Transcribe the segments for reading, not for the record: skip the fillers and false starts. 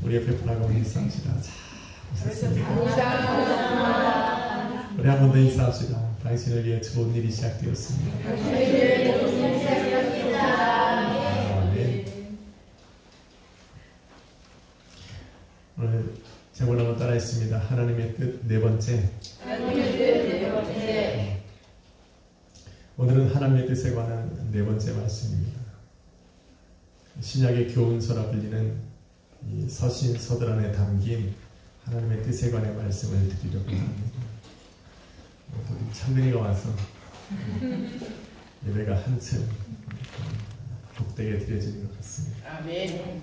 우리 옆에 분하고 인사합시다. 자, 오셨습니다. 우리 한 번 더 인사합시다. 당신을 위해 좋은 일이 시작되었습니다. 아멘. 오늘 제목을 한번 따라했습니다. 하나님의 뜻 네 번째. 오늘은 하나님의 뜻에 관한 네 번째 말씀입니다. 신약의 교훈서라 불리는 이 서신서들 안에 담긴 하나님의 뜻에 관한 말씀을 드리려고 합니다. 창근이가 와서 예배가 한층 복되게 드려지는 것 같습니다. 아멘.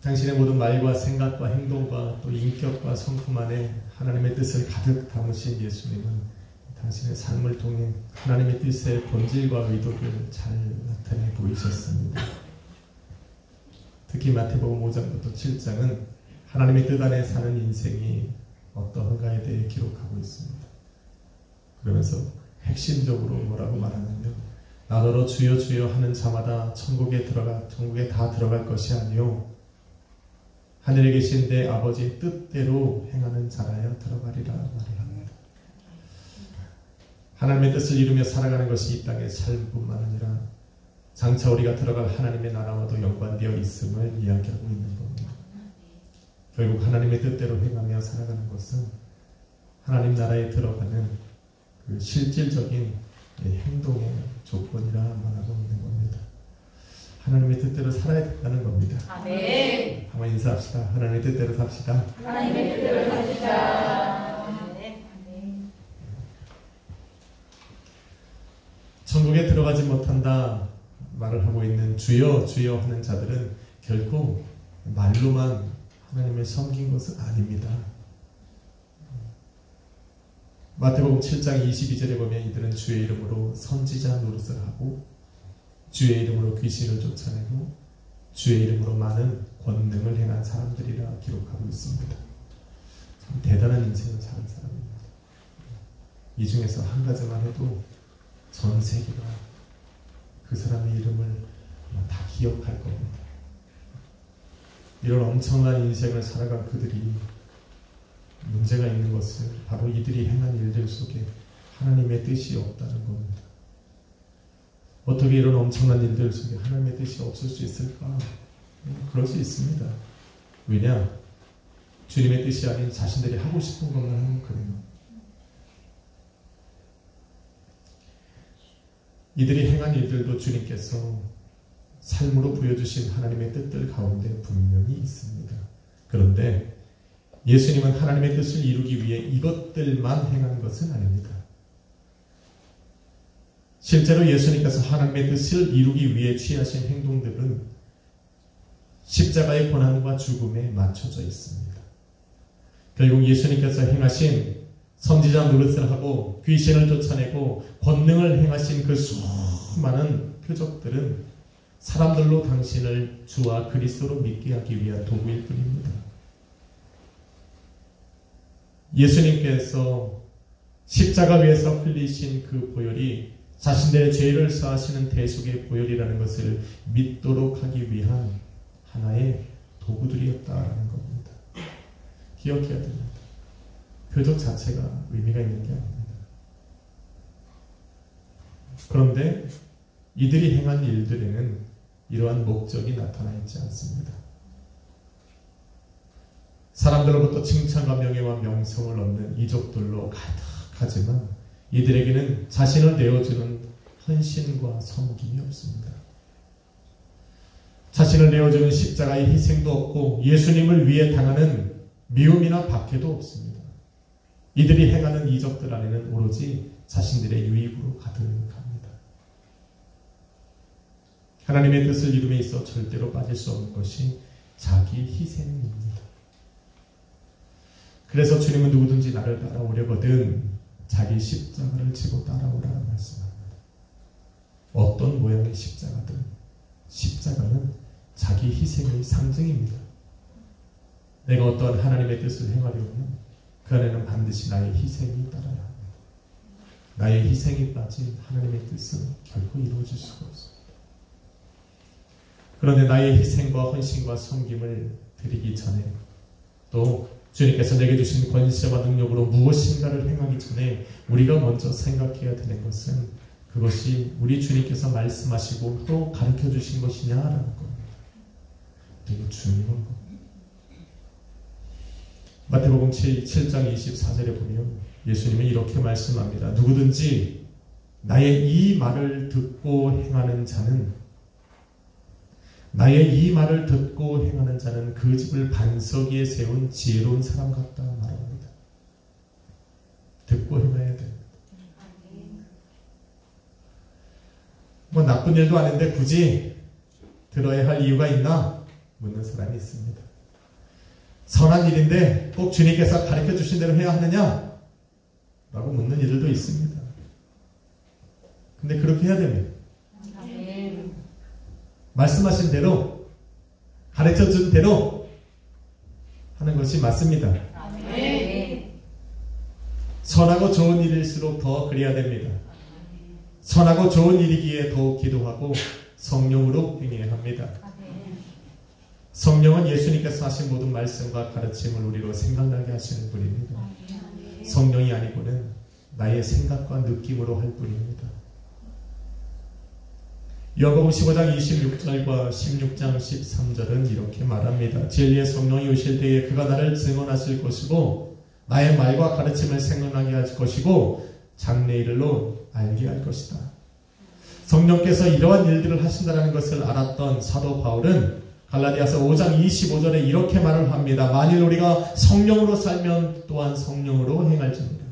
당신의 모든 말과 생각과 행동과 또 인격과 성품 안에 하나님의 뜻을 가득 담으신 예수님은 당신의 삶을 통해 하나님의 뜻의 본질과 의도를 잘 나타내 보이셨습니다. 특히 마태복음 5장부터 7장은 하나님의 뜻 안에 사는 인생이 어떠한가에 대해 기록하고 있습니다. 그러면서 핵심적으로 뭐라고 말하냐면 나 너로 주여 주여 하는 자마다 천국에 다 들어갈 것이 아니요 하늘에 계신 내 아버지의 뜻대로 행하는 자라야 들어가리라 말을 합니다. 하나님의 뜻을 이루며 살아가는 것이 이 땅의 삶뿐만 아니라 장차 우리가 들어갈 하나님의 나라와도 연관되어 있음을 이야기하고 있는 겁니다. 결국 하나님의 뜻대로 행하며 살아가는 것은 하나님 나라에 들어가는 그 실질적인 행동의 조건이라 말하고 있는 겁니다. 하나님의 뜻대로 살아야 된다는 겁니다. 아멘. 한번 인사합시다. 하나님의 뜻대로 삽시다. 하나님의 뜻대로 삽시다. 아멘. 천국에 들어가지 못한다 말을 하고 있는 주여 주여 하는 자들은 결코 말로만 하나님을 섬긴 것은 아닙니다. 마태복음 7장 22절에 보면 이들은 주의 이름으로 선지자 노릇을 하고 주의 이름으로 귀신을 쫓아내고 주의 이름으로 많은 권능을 행한 사람들이라 기록하고 있습니다. 참 대단한 인생을 사는 사람입니다. 이 중에서 한 가지만 해도 전 세계가 그 사람의 이름을 다 기억할 겁니다. 이런 엄청난 인생을 살아간 그들이 문제가 있는 것은 바로 이들이 행한 일들 속에 하나님의 뜻이 없다는 겁니다. 어떻게 이런 엄청난 일들 속에 하나님의 뜻이 없을 수 있을까? 그럴 수 있습니다. 왜냐? 주님의 뜻이 아닌 자신들이 하고 싶은 것만 하면 그래요. 이들이 행한 일들도 주님께서 삶으로 보여주신 하나님의 뜻들 가운데 분명히 있습니다. 그런데 예수님은 하나님의 뜻을 이루기 위해 이것들만 행한 것은 아닙니다. 실제로 예수님께서 하나님의 뜻을 이루기 위해 취하신 행동들은 십자가의 고난과 죽음에 맞춰져 있습니다. 결국 예수님께서 행하신 선지자 노릇을 하고 귀신을 쫓아내고 권능을 행하신 그 수많은 표적들은 사람들로 당신을 주와 그리스도로 믿게 하기 위한 도구일 뿐입니다. 예수님께서 십자가 위에서 흘리신 그 보혈이 자신들의 죄를 사하시는 대속의 보혈이라는 것을 믿도록 하기 위한 하나의 도구들이었다라는 겁니다. 기억해야 됩니다. 표적 자체가 의미가 있는 게 아닙니다. 그런데 이들이 행한 일들에는 이러한 목적이 나타나 있지 않습니다. 사람들로부터 칭찬과 명예와 명성을 얻는 이적들로 가득하지만 이들에게는 자신을 내어주는 헌신과 섬김이 없습니다. 자신을 내어주는 십자가의 희생도 없고 예수님을 위해 당하는 미움이나 박해도 없습니다. 이들이 행하는 이적들 안에는 오로지 자신들의 유익으로 가득합니다. 하나님의 뜻을 이룸에 있어 절대로 빠질 수 없는 것이 자기 희생입니다. 그래서 주님은 누구든지 나를 따라오려거든 자기 십자가를 지고 따라오라는 말씀합니다. 어떤 모양의 십자가든 십자가는 자기 희생의 상징입니다. 내가 어떠한 하나님의 뜻을 행하려면 그 안에는 반드시 나의 희생이 따라야 합니다. 나의 희생이 빠진 하나님의 뜻은 결코 이루어질 수가 없습니다. 그런데 나의 희생과 헌신과 섬김을 드리기 전에 또 주님께서 내게 주신 권세와 능력으로 무엇인가를 행하기 전에 우리가 먼저 생각해야 되는 것은 그것이 우리 주님께서 말씀하시고 또 가르쳐 주신 것이냐라는 겁니다. 되게 중요한 겁니다. 마태복음 7장 24절에 보면 예수님은 이렇게 말씀합니다. 누구든지 나의 이 말을 듣고 행하는 자는 그 집을 반석 위에 세운 지혜로운 사람 같다 말합니다. 듣고 행해야 됩니다. 뭐 나쁜 일도 아닌데 굳이 들어야 할 이유가 있나? 묻는 사람이 있습니다. 선한 일인데 꼭 주님께서 가르쳐 주신 대로 해야 하느냐? 라고 묻는 이들도 있습니다. 근데 그렇게 해야 됩니다. 말씀하신 대로 가르쳐 준 대로 하는 것이 맞습니다. 선하고 좋은 일일수록 더 그래야 됩니다. 선하고 좋은 일이기에 더욱 기도하고 성령으로 행해야 합니다. 성령은 예수님께서 하신 모든 말씀과 가르침을 우리로 생각나게 하시는 분입니다. 성령이 아니고는 나의 생각과 느낌으로 할 뿐입니다. 요한복음 15장 26절과 16장 13절은 이렇게 말합니다. 진리의 성령이 오실 때에 그가 나를 증언하실 것이고 나의 말과 가르침을 생각나게 할 것이고 장래일로 알게 할 것이다. 성령께서 이러한 일들을 하신다는 것을 알았던 사도 바울은 갈라디아서 5장 25절에 이렇게 말을 합니다. 만일 우리가 성령으로 살면 또한 성령으로 행할지니라.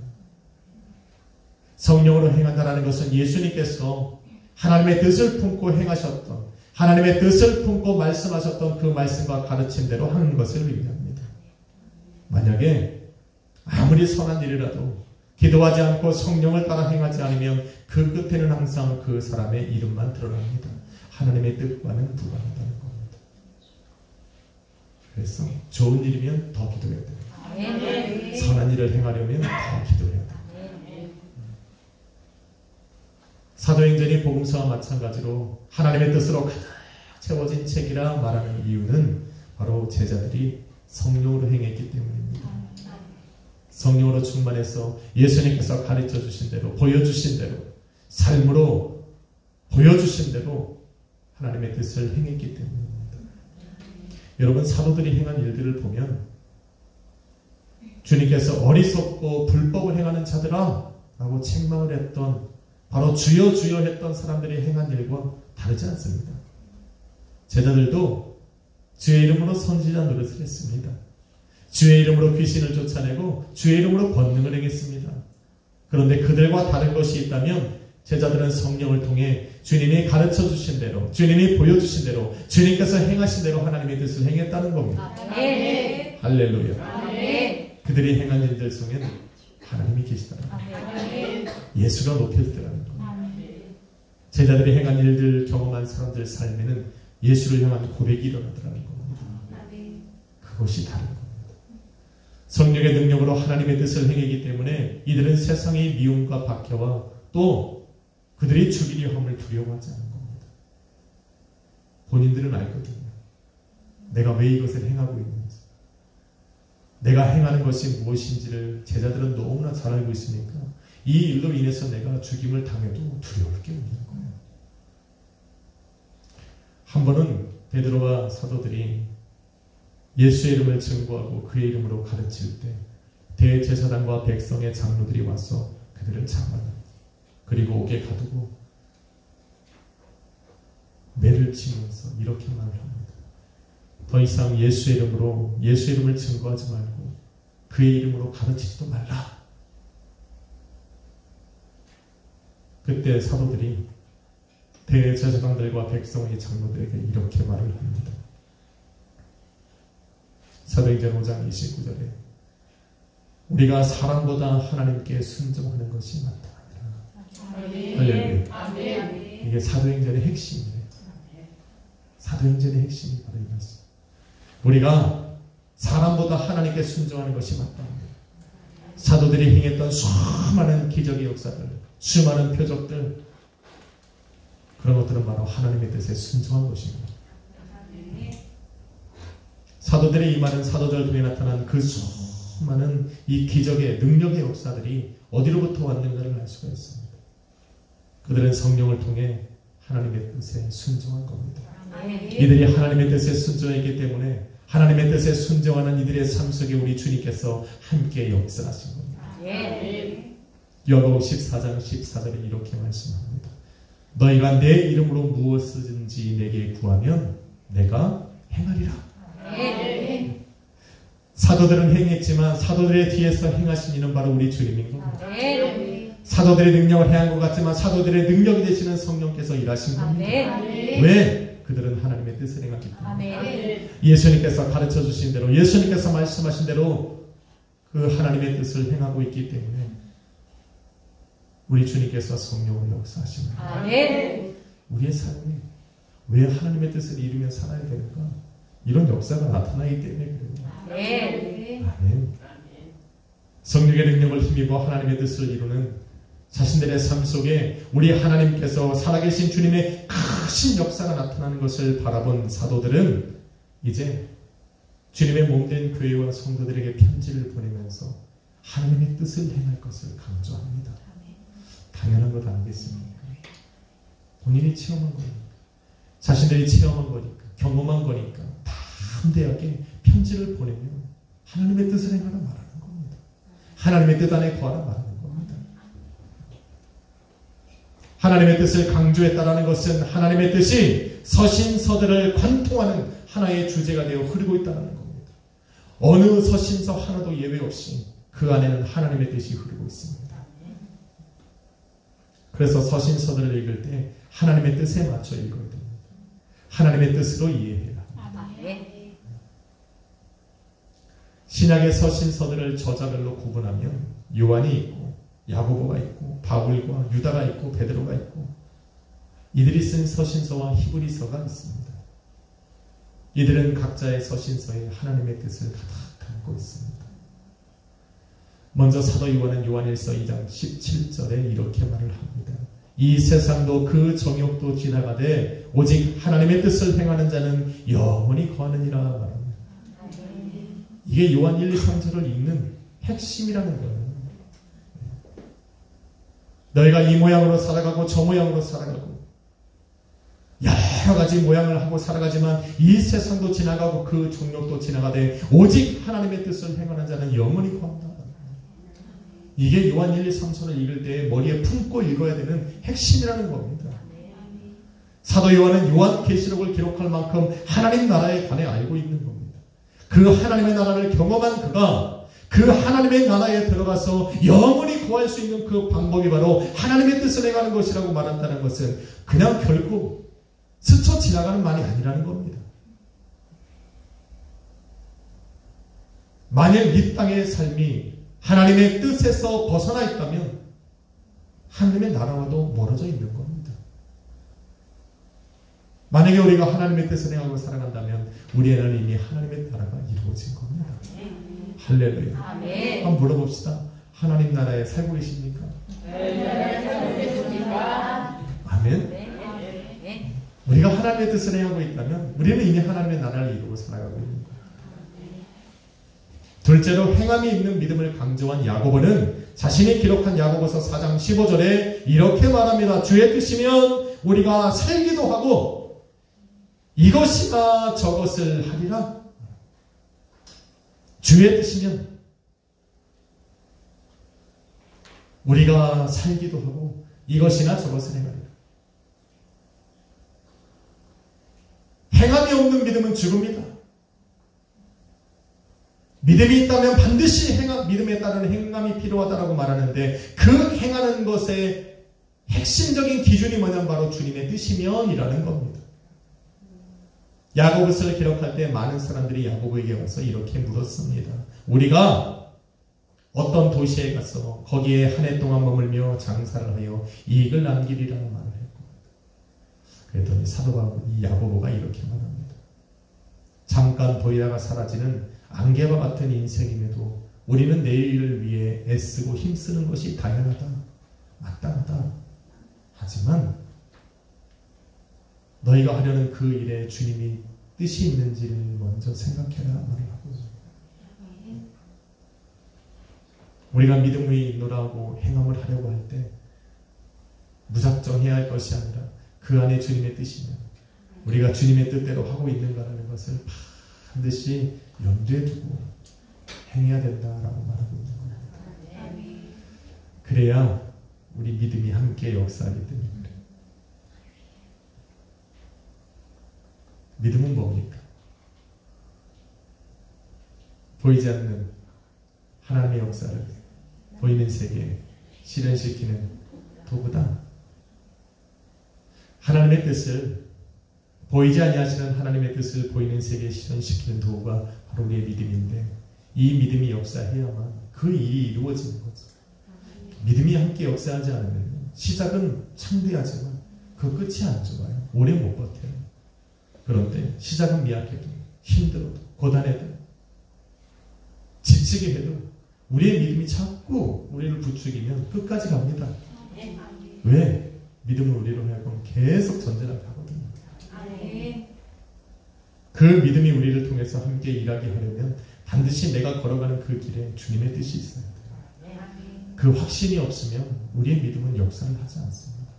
성령으로 행한다는 것은 예수님께서 하나님의 뜻을 품고 행하셨던, 하나님의 뜻을 품고 말씀하셨던 그 말씀과 가르침대로 하는 것을 의미합니다. 만약에 아무리 선한 일이라도 기도하지 않고 성령을 따라 행하지 않으면 그 끝에는 항상 그 사람의 이름만 드러납니다. 하나님의 뜻과는 무관하다는 겁니다. 그래서 좋은 일이면 더 기도해야 됩니다. 선한 일을 행하려면 더 기도해야 됩니다. 사도행전이 복음서와 마찬가지로 하나님의 뜻으로 가득 채워진 책이라 말하는 이유는 바로 제자들이 성령으로 행했기 때문입니다. 성령으로 충만해서 예수님께서 가르쳐 주신 대로, 보여주신 대로, 삶으로 보여주신 대로 하나님의 뜻을 행했기 때문입니다. 여러분, 사도들이 행한 일들을 보면 주님께서 어리석고 불법을 행하는 자들아 라고 책망을 했던 바로 주여 주여 했던 사람들이 행한 일과 다르지 않습니다. 제자들도 주의 이름으로 선지자 노릇을 했습니다. 주의 이름으로 귀신을 쫓아내고 주의 이름으로 권능을 행했습니다. 그런데 그들과 다른 것이 있다면 제자들은 성령을 통해 주님이 가르쳐 주신 대로, 주님이 보여주신 대로, 주님께서 행하신 대로 하나님의 뜻을 행했다는 겁니다. 아멘. 할렐루야. 아멘. 그들이 행한 일들 속에는 하나님이 계시더라. 예수가 높여지더라는 겁니다. 제자들이 행한 일들 경험한 사람들 삶에는 예수를 향한 고백이 일어나더라는 겁니다. 그것이 다른 겁니다. 성령의 능력으로 하나님의 뜻을 행하기 때문에 이들은 세상의 미움과 박해와 또 그들이 죽이려 함을 두려워하지 않는 겁니다. 본인들은 알거든요. 내가 왜 이것을 행하고 있는지, 내가 행하는 것이 무엇인지를 제자들은 너무나 잘 알고 있으니까 이 일로 인해서 내가 죽임을 당해도 두려울 게 없는 거예요. 한 번은 베드로와 사도들이 예수의 이름을 증거하고 그의 이름으로 가르칠 때 대제사장과 백성의 장로들이 와서 그들을 잡아냅니다. 그리고 옥에 가두고 매를 치면서 이렇게 말을 합니다. 더 이상 예수의 이름을 증거하지 말고 그의 이름으로 가르치지도 말라. 그때 사도들이 대제사장들과 백성의 장로들에게 이렇게 말을 합니다. 사도행전 5장 29절에 우리가 사람보다 하나님께 순종하는 것이 맞다. 할렐루야. 이게 사도행전의 핵심이에요. 사도행전의 핵심이 바로 이것입니다. 우리가 사람보다 하나님께 순종하는 것이 맞다. 사도들이 행했던 수많은 기적의 역사들, 수많은 표적들, 그런 것들은 바로 하나님의 뜻에 순종한 것입니다. 사도들의 이 말은 사도들 통해 나타난 그 수많은 이 기적의 능력의 역사들이 어디로부터 왔는가를 알 수가 있습니다. 그들은 성령을 통해 하나님의 뜻에 순종한 겁니다. 이들이 하나님의 뜻에 순종했기 때문에 하나님의 뜻에 순종하는 이들의 삶 속에 우리 주님께서 함께 역사하신 겁니다. 요한복음 14장 14절에 이렇게 말씀합니다. 너희가 내 이름으로 무엇이든지 내게 구하면 내가 행하리라. 사도들은 행했지만 사도들의 뒤에서 행하신 이는 바로 우리 주님인 겁니다. 사도들의 능력을 행한 것 같지만 사도들의 능력이 되시는 성령께서 일하신 겁니다. 왜? 그들은 하나님의 뜻을 행하기 때문에 예수님께서 가르쳐 주신 대로 예수님께서 말씀하신 대로 그 하나님의 뜻을 행하고 있기 때문에 우리 주님께서 성령으로 역사하십니다. 우리의 삶에 왜 하나님의 뜻을 이루며 살아야 되는가? 이런 역사가 나타나기 때문에 그래요. 아멘. 성령의 능력을 힘입어 하나님의 뜻을 이루는 자신들의 삶 속에 우리 하나님께서 살아계신 주님의 크신 역사가 나타나는 것을 바라본 사도들은 이제 주님의 몸된 교회와 성도들에게 편지를 보내면서 하나님의 뜻을 행할 것을 강조합니다. 당연한 것 아니겠습니까? 본인이 체험한 거니까, 자신들이 체험한 거니까, 경험한 거니까 담대하게 편지를 보내면 하나님의 뜻을 행하라 말하는 겁니다. 하나님의 뜻 안에 거하라 말하는 겁니다. 하나님의 뜻을 강조했다라는 것은 하나님의 뜻이 서신서들을 관통하는 하나의 주제가 되어 흐르고 있다는 겁니다. 어느 서신서 하나도 예외 없이 그 안에는 하나님의 뜻이 흐르고 있습니다. 그래서 서신서들을 읽을 때 하나님의 뜻에 맞춰 읽어야 됩니다. 하나님의 뜻으로 이해해라. 신약의 서신서들을 저자별로 구분하면 요한이 있고 야고보가 있고 바울과 유다가 있고 베드로가 있고 이들이 쓴 서신서와 히브리서가 있습니다. 이들은 각자의 서신서에 하나님의 뜻을 가득 담고 있습니다. 먼저 사도 요한은 요한일서 2장 17절에 이렇게 말을 합니다. 이 세상도 그 정욕도 지나가되 오직 하나님의 뜻을 행하는 자는 영원히 거하느니라 말합니다. 이게 요한 1, 2, 3절을 읽는 핵심이라는 거예요. 너희가 이 모양으로 살아가고 저 모양으로 살아가고 여러 가지 모양을 하고 살아가지만 이 세상도 지나가고 그 정욕도 지나가되 오직 하나님의 뜻을 행하는 자는 영원히 거한다. 이게 요한 1, 2, 3절을 읽을 때 머리에 품고 읽어야 되는 핵심이라는 겁니다. 사도 요한은 요한계시록을 기록할 만큼 하나님 나라에 관해 알고 있는 겁니다. 그 하나님의 나라를 경험한 그가 그 하나님의 나라에 들어가서 영원히 구할 수 있는 그 방법이 바로 하나님의 뜻을 행하는 것이라고 말한다는 것은 그냥 결코 스쳐 지나가는 말이 아니라는 겁니다. 만일 이 땅의 삶이 하나님의 뜻에서 벗어나 있다면 하나님의 나라와도 멀어져 있는 겁니다. 만약에 우리가 하나님의 뜻을 행하고 살아간다면 우리에는 이미 하나님의 나라가 이루어진 겁니다. 할렐루야. 한번 물어봅시다. 하나님 나라에 살고 계십니까? 아멘. 우리가 하나님의 뜻을 행하고 있다면 우리는 이미 하나님의 나라를 이루고 살아가고 있는 거예요. 둘째로 행함이 있는 믿음을 강조한 야고보는 자신이 기록한 야고보서 4장 15절에 이렇게 말합니다. 주의 뜻이면 우리가 살기도 하고 이것이나 저것을 하리라. 주의 뜻이면 우리가 살기도 하고 이것이나 저것을 행하리라. 행함이 없는 믿음은 죽음이다. 믿음이 있다면 반드시 믿음에 따른 행함이 필요하다라고 말하는데 그 행하는 것의 핵심적인 기준이 뭐냐면 바로 주님의 뜻이면이라는 겁니다. 야고보서를 기록할 때 많은 사람들이 야고보에게 와서 이렇게 물었습니다. 우리가 어떤 도시에 가서 거기에 한 해 동안 머물며 장사를 하여 이익을 남기리라는 말을 했고 그랬더니 사도 야고보가 이렇게 말합니다. 잠깐 보이다가 사라지는 안개와 같은 인생임에도 우리는 내일을 위해 애쓰고 힘쓰는 것이 당연하다. 마땅하다. 하지만 너희가 하려는 그 일에 주님이 뜻이 있는지를 먼저 생각해라 말을 하고 있습니다. 우리가 믿음의 인도라고 행함을 하려고 할 때 무작정 해야 할 것이 아니라 그 안에 주님의 뜻이면 우리가 주님의 뜻대로 하고 있는가라는 것을 반드시 염두에 두고 행해야 된다라고 말하고 있는 겁니다. 그래야 우리 믿음이 함께 역사하기 때문에 그래요. 믿음은 뭡니까? 보이지 않는 하나님의 역사를 보이는 세계에 실현시키는 도구다. 하나님의 뜻을 보이지 아니하시는 하나님의 뜻을 보이는 세계에 실현시키는 도구가 바로 우리의 믿음인데 이 믿음이 역사해야만 그 일이 이루어지는 거죠. 믿음이 함께 역사하지 않으면 시작은 창대하지만 그 끝이 안 좋아요. 오래 못 버텨요. 그런데 시작은 미약해도 힘들어도 고단해도 지치게 해도 우리의 믿음이 자꾸 우리를 부추기면 끝까지 갑니다. 왜? 믿음은 우리로 하여금 계속 전진하게 하거든요. 그 믿음이 우리를 통해서 함께 일하게 하려면 반드시 내가 걸어가는 그 길에 주님의 뜻이 있어야 돼요. 그 확신이 없으면 우리의 믿음은 역사를 하지 않습니다.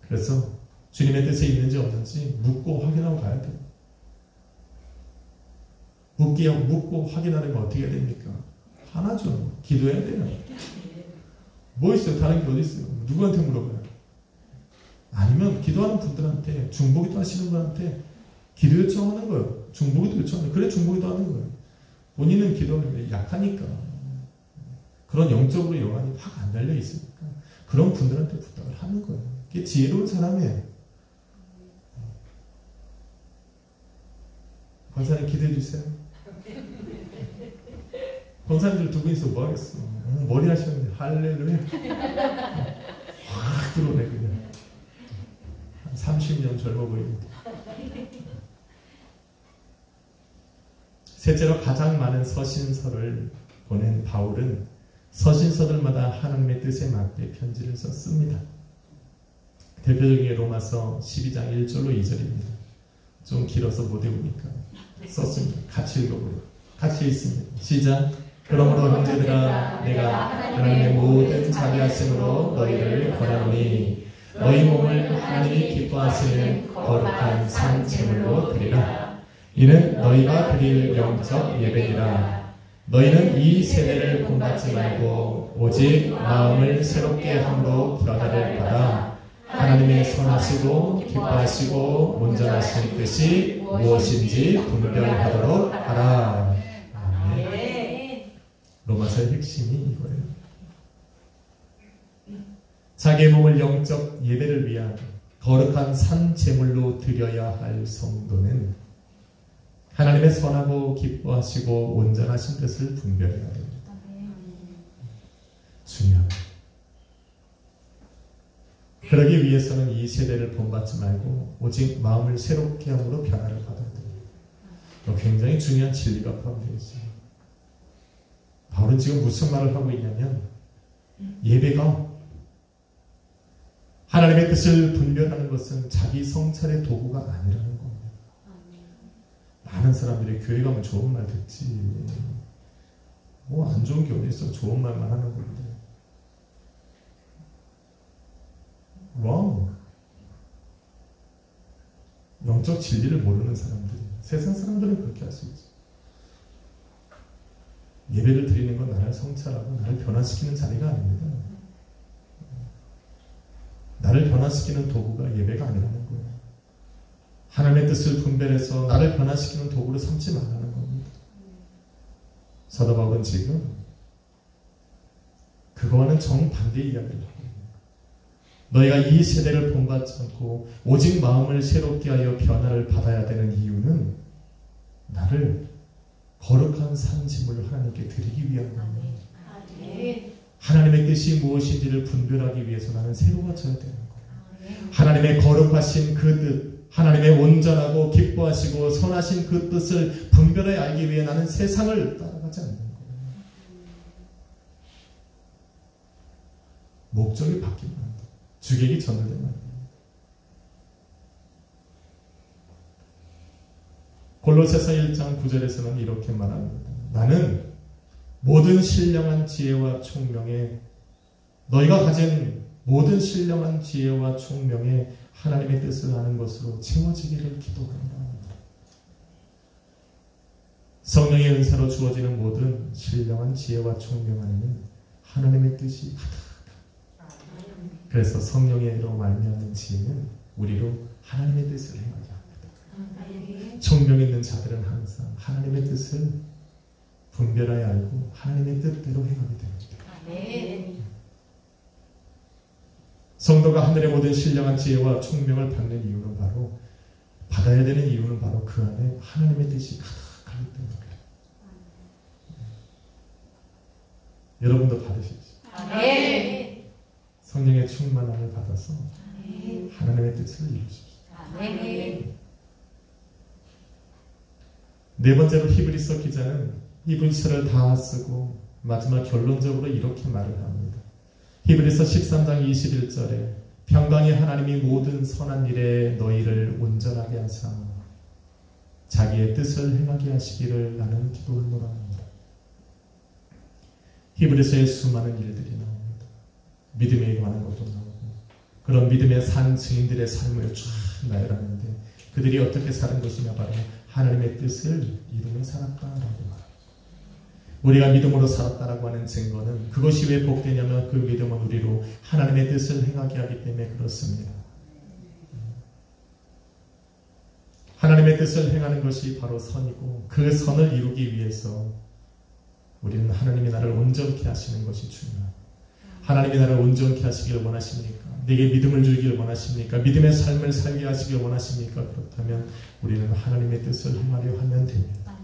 그래서 주님의 뜻이 있는지 없는지 묻고 확인하고 가야 돼요. 묻고 확인하려면 어떻게 해야 됩니까? 하나죠. 기도해야 돼요. 뭐 있어요? 다른 게 어디 있어요? 누구한테 물어봐요? 아니면 기도하는 분들한테 중보기도 하시는 분한테 기도 요청하는 거예요. 중보기도 요청하는 거예요. 그래 중보기도 하는 거예요. 본인은 기도하는 게 약하니까 그런 영적으로 영안이 확 안 달려 있으니까 그런 분들한테 부탁을 하는 거예요. 그게 지혜로운 사람이에요. 권사님 기도해 주세요. 권사님들 두 분이서 뭐 하겠어? 머리 하시는데 할렐루야. 확 들어오네 그냥. 한 30년 젊어 보입니다. 셋째로 가장 많은 서신서를 보낸 바울은 서신서들마다 하나님의 뜻에 맞게 편지를 썼습니다. 대표적인 게 로마서 12장 1절로 2절입니다. 좀 길어서 못 외우니까 썼습니다. 같이 읽어보래요. 같이 읽습니다. 시작. 그러므로 형제들아 내가 하나님의 모든 자비하심으로 너희를 권하노니 너희 몸을 하나님이 기뻐하시는 거룩한 산 제물로 드리라. 이는 너희가 드릴 영적 예배니라. 너희는 이 세대를 본받지 말고 오직 마음을 새롭게 함으로 변화를 받아 하나님의 선하시고 기뻐하시고 온전하신 뜻이 무엇인지 분별하도록 하라. 아멘. 로마서의 핵심이 이거예요. 자기의 몸을 영적 예배를 위한 거룩한 산 제물로 드려야 할 성도는 하나님의 선하고 기뻐하시고 온전하신 뜻을 분별해야 됩니다. 중요합니다. 그러기 위해서는 이 세대를 본받지 말고 오직 마음을 새롭게 함으로 변화를 받아야 됩니다. 굉장히 중요한 진리가 포함되어 있습니다. 바울은 지금 무슨 말을 하고 있냐면 예배가 하나님의 뜻을 분별하는 것은 자기 성찰의 도구가 아니라는 겁니다. 많은 사람들이 교회 가면 좋은 말 듣지 뭐 안 좋은 게 어디 있어. 좋은 말만 하는 건데 wrong. 영적 진리를 모르는 사람들이 세상 사람들은 그렇게 할 수 있죠. 예배를 드리는 건 나를 성찰하고 나를 변화시키는 자리가 아닙니다. 나를 변화시키는 도구가 예배가 아니라는 거예요. 하나님의 뜻을 분별해서 나를 변화시키는 도구로 삼지 말라는 겁니다. 사도 바울은 지금 그거와는 정반대의 이야기를 하고 있습니다. 너희가 이 세대를 본받지 않고 오직 마음을 새롭게 하여 변화를 받아야 되는 이유는 나를 거룩한 산짐을 하나님께 드리기 위한 겁니다. 하나님의 뜻이 무엇인지를 분별하기 위해서 나는 새로워져야 되는 거예요. 하나님의 거룩하신 그 뜻, 하나님의 온전하고 기뻐하시고 선하신 그 뜻을 분별해 알기 위해 나는 세상을 따라가지 않는 거예요. 목적이 바뀌면 안 돼요. 주객이 전달되면 안 돼요. 골로새서 1장 9절에서는 이렇게 말합니다. 나는 모든 신령한 지혜와 총명에 너희가 가진 모든 신령한 지혜와 총명에 하나님의 뜻을 아는 것으로 채워지기를 기도한다. 성령의 은사로 주어지는 모든 신령한 지혜와 총명 안에는 하나님의 뜻이 가득하다. 그래서 성령의로 말미암는 지혜는 우리로 하나님의 뜻을 행하게 합니다. 총명 있는 자들은 항상 하나님의 뜻을 분별하여 알고 하나님의 뜻대로 행하게 됩니다. 성도가 하늘의 모든 신령한 지혜와 총명을 받는 이유는 바로 받아야 되는 이유는 바로 그 안에 하나님의 뜻이 가득하기 때문에 여러분도 받으십시오. 성령의 충만함을 받아서 하나님의 뜻을 이루십시오. 네 번째로 히브리서 기자는 히브리서를 다 쓰고 마지막 결론적으로 이렇게 말을 합니다. 히브리서 13장 21절에 평강의 하나님이 모든 선한 일에 너희를 온전하게 하사 자기의 뜻을 행하게 하시기를 나는 기도하노라 합니다. 히브리서에 수많은 일들이 나옵니다. 믿음에 관한 것도 나오고 그런 믿음의 산 증인들의 삶을 쫙 나열하는데 그들이 어떻게 사는 것이냐 바로 하나님의 뜻을 이루며 살았다라고 말합니다. 우리가 믿음으로 살았다라고 하는 증거는 그것이 왜 복되냐면 그 믿음은 우리로 하나님의 뜻을 행하게 하기 때문에 그렇습니다. 하나님의 뜻을 행하는 것이 바로 선이고 그 선을 이루기 위해서 우리는 하나님이 나를 온전케 하시는 것이 중요합니다. 하나님이 나를 온전케 하시길 원하십니까? 내게 믿음을 주기를 원하십니까? 믿음의 삶을 살게 하시길 원하십니까? 그렇다면 우리는 하나님의 뜻을 행하려 하면 됩니다.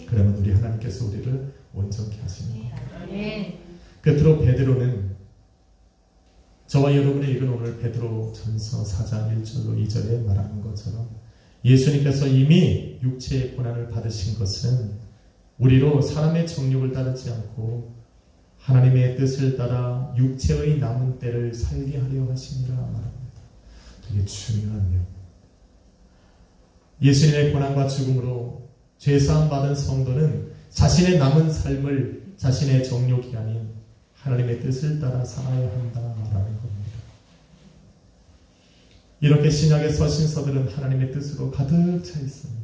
그러면 우리 하나님께서 우리를 온전케 하시는 겁니다. 끝으로 베드로는 저와 여러분이 읽은 오늘 베드로 전서 4장 1절로 2절에 말하는 것처럼 예수님께서 이미 육체의 고난을 받으신 것은 우리로 사람의 정욕을 따르지 않고 하나님의 뜻을 따라 육체의 남은 때를 살게 하려 하심이라 말합니다. 되게 중요한 내용. 예수님의 고난과 죽음으로 죄사함 받은 성도는 자신의 남은 삶을 자신의 정욕이 아닌 하나님의 뜻을 따라 살아야 한다라는 겁니다. 이렇게 신약의 서신서들은 하나님의 뜻으로 가득 차 있습니다.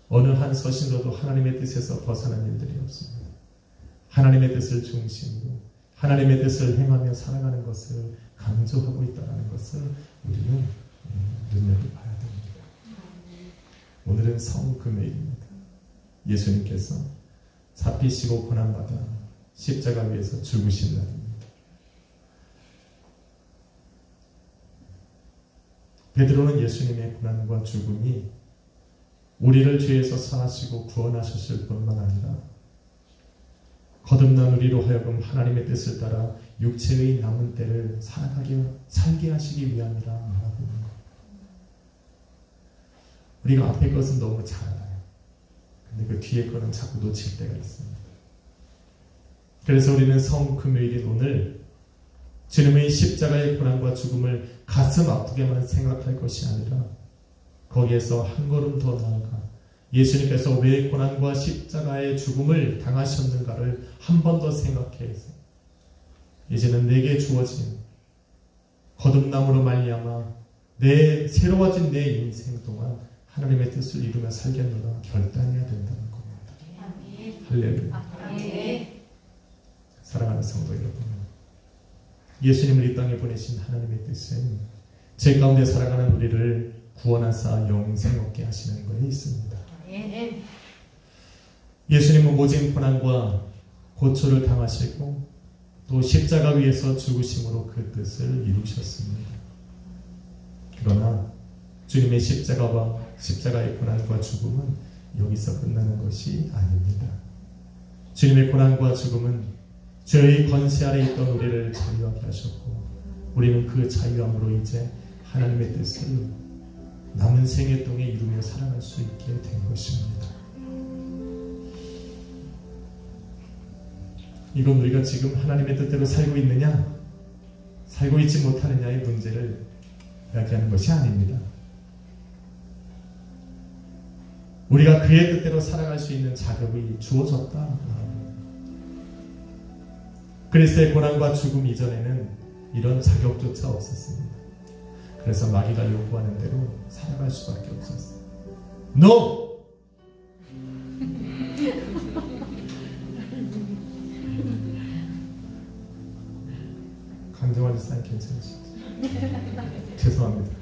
어느 한 서신서도 하나님의 뜻에서 벗어난 일들이 없습니다. 하나님의 뜻을 중심으로 하나님의 뜻을 행하며 살아가는 것을 강조하고 있다는 것을 우리는 눈여겨봐야 됩니다. 오늘은 성금요일입니다. 예수님께서 잡히시고 고난받아 십자가 위에서 죽으신 날입니다. 베드로는 예수님의 고난과 죽음이 우리를 죄에서 사하시고 구원하셨을 뿐만 아니라 거듭난 우리로 하여금 하나님의 뜻을 따라 육체의 남은 때를 살게 하시기 위함이라 말하고 있는 겁니다. 우리가 앞에 것은 너무 잘 알아요. 근데 그 뒤에 거는 자꾸 놓칠 때가 있습니다. 그래서 우리는 성금요일인 오늘 주님의 십자가의 고난과 죽음을 가슴 아프게만 생각할 것이 아니라 거기에서 한 걸음 더 나아가 예수님께서 왜 고난과 십자가의 죽음을 당하셨는가를 한 번 더 생각해서 이제는 내게 주어진 거듭남으로 말미암아 새로워진 내 인생 동안 하나님의 뜻을 이루며 살겠노라 결단해야 된다는 겁니다. 할렐루야. 사랑하는 성도 여러분, 예수님을 이 땅에 보내신 하나님의 뜻은 제 가운데 살아가는 우리를 구원하사 영생 얻게 하시는 것이 있습니다. 예수님은 모진 고난과 고초를 당하시고 또 십자가 위에서 죽으심으로 그 뜻을 이루셨습니다. 그러나 주님의 십자가의 고난과 죽음은 여기서 끝나는 것이 아닙니다. 주님의 고난과 죽음은 죄의 권세 아래 있던 우리를 자유하게 하셨고 우리는 그 자유함으로 이제 하나님의 뜻을 남은 생애 동에 이루며 살아갈 수 있게 된 것입니다. 이건 우리가 지금 하나님의 뜻대로 살고 있느냐, 살고 있지 못하느냐의 문제를 이야기하는 것이 아닙니다. 우리가 그의 뜻대로 살아갈 수 있는 자격이 주어졌다. 그리스도의 고난과 죽음 이전에는 이런 자격조차 없었습니다. 그래서 마귀가 요구하는 대로 살아갈 수밖에 없었어요. No! 강정환 지사님 괜찮으시죠? 죄송합니다.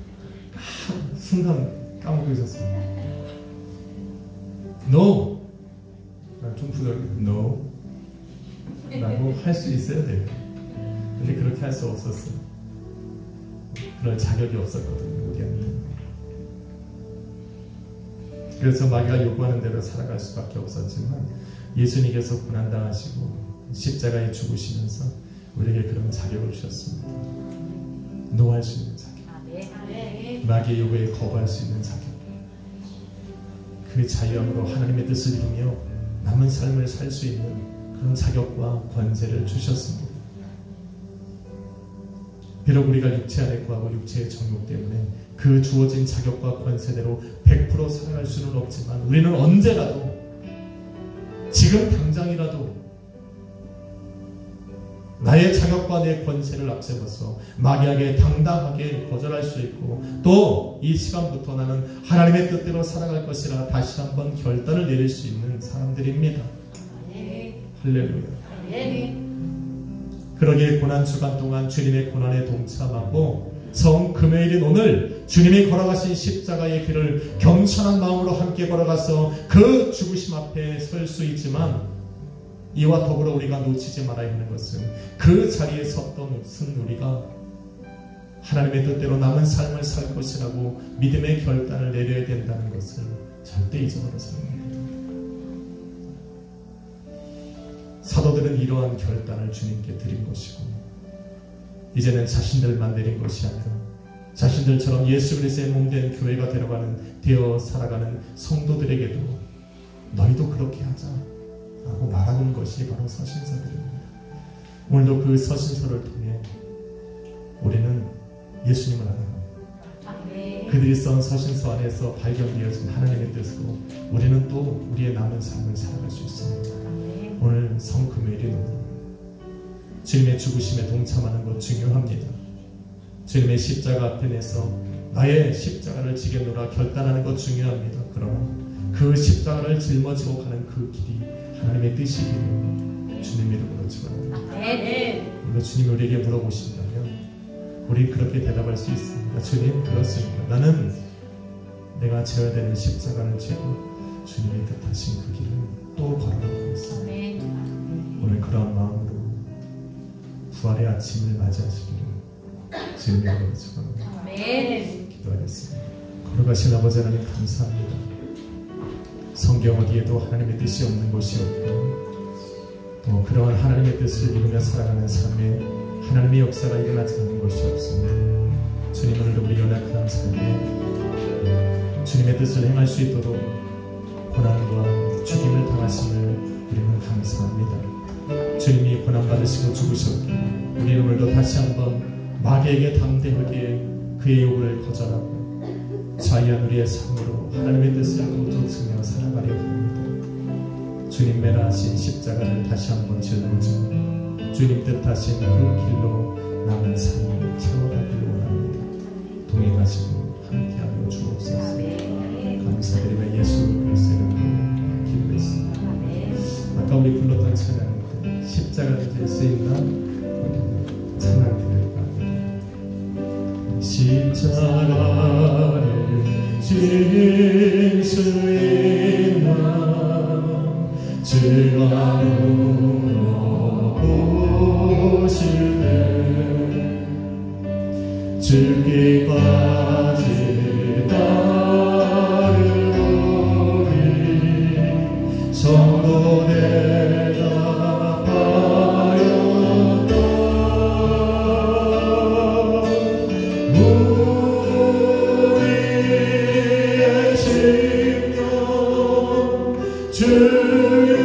순간 까먹고 있었습니다. No! 난 좀 부드럽게 No! 라고 할 수 있어야 돼요. 근데 그렇게 할 수 없었어요. 그럴 자격이 없었거든요, 우리한테. 그래서 마귀가 요구하는 대로 살아갈 수밖에 없었지만 예수님께서 고난당하시고 십자가에 죽으시면서 우리에게 그런 자격을 주셨습니다. 노할 수 있는 자격. 마귀의 요구에 거부할 수 있는 자격. 그 자유함으로 하나님의 뜻을 이루며 남은 삶을 살 수 있는 그런 자격과 권세를 주셨습니다. 비록 우리가 육체 안에 구하고 육체의 정욕 때문에 그 주어진 자격과 권세대로 100% 살아갈 수는 없지만 우리는 언제라도 지금 당장이라도 나의 자격과 내 권세를 앞세워서 마귀에게 당당하게 거절할 수 있고 또 이 시간부터 나는 하나님의 뜻대로 살아갈 것이라 다시 한번 결단을 내릴 수 있는 사람들입니다. 할렐루야. 그러기에 고난주간 동안 주님의 고난에 동참하고 성 금요일인 오늘 주님이 걸어가신 십자가의 길을 겸손한 마음으로 함께 걸어가서 그 죽으심 앞에 설 수 있지만 이와 더불어 우리가 놓치지 말아야 하는 것은 그 자리에 섰던 우리가 하나님의 뜻대로 남은 삶을 살 것이라고 믿음의 결단을 내려야 된다는 것을 절대 잊어버려서는 안 돼요. 사도들은 이러한 결단을 주님께 드린 것이고 이제는 자신들만 내린 것이 아니라 자신들처럼 예수 그리스도의 몸된 교회가 되어 살아가는 성도들에게도 너희도 그렇게 하자 라고 말하는 것이 바로 서신서들입니다. 오늘도 그 서신서를 통해 우리는 예수님을 알아갑니다. 그들이 쓴 서신서 안에서 발견되어진 하나님의 뜻으로 우리는 또 우리의 남은 삶을 살아갈 수 있습니다. 오늘 성금요일인 오늘 주님의 죽으심에 동참하는 것 중요합니다. 주님의 십자가 앞에 내서 나의 십자가를 지겠노라 결단하는 것 중요합니다. 그러나 그 십자가를 짊어지고 가는 그 길이 하나님의 뜻이기를 주님 이름으로 축원합니다. 오늘 주님이 우리에게 물어보신다면 우리 그렇게 대답할 수 있습니다. 주님 그렇습니다. 나는 내가 져야 되는 십자가를 지고 주님의 뜻하신 그 길을 또 걸어가고 있습니다. 오늘 그런 마음으로 부활의 아침을 맞이하시기를 주님 이름으로 축원합니다. 기도하겠습니다. 걸어가신 아버지 하나님 감사합니다. 성경 어디에도 하나님의 뜻이 없는 곳이 없고 또 그러한 하나님의 뜻을 이루며 살아가는 삶에 하나님의 역사가 일어나지 않는 것이 없습니다. 주님 오늘도 우리 연약한 삶에 주님의 뜻을 행할 수 있도록 고난과 죽임을 당하심을 우리는 감사합니다. 주님이 고난받으시고 죽으셨기에 우리는 오늘도 다시 한번 마귀에게 담대하게 그의 요구를 거절하고 자유한 우리의 삶으로 하나님의 뜻을 쫓으며 살아가려 합니다. 주님 매라하신 십자가를 다시 한번 짊어져 주님 뜻하신 그 길로 남은 삶을 채워가기를 원합니다. 동행하시고 함께하여 주옵소서. 감사드리며 예수 그리스도의 이름으로 기도했습니다. 아까 우리 불렀던 찬양인데 십자가를 질 수 있나 찬양 드릴까 합니다. 십자가를 질 수 있나 주가 물어보시네 죽기까지 따르는 우리 성도들 답하였다. 우리의 심령 주의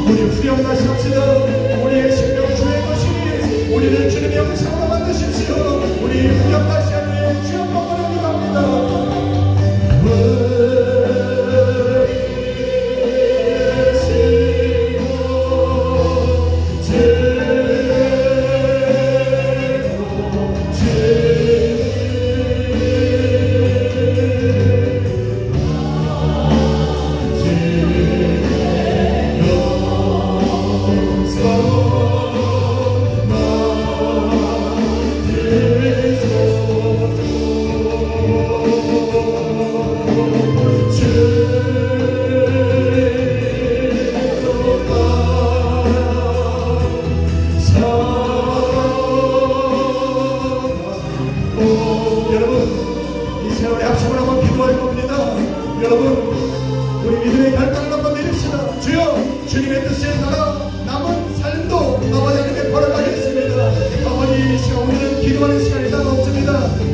우리 후렴하시옵시다. 우리의 생명 주의 것이니 우리를 주님의 형상으로 만드십시오. 우리 후렴하시 하는 주 한 번만 기도합니다.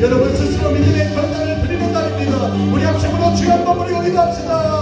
여러분 스스로 믿음의 결단을 드리는 날입니다. 우리 합심으로 주여 한번 부리고 기도합시다.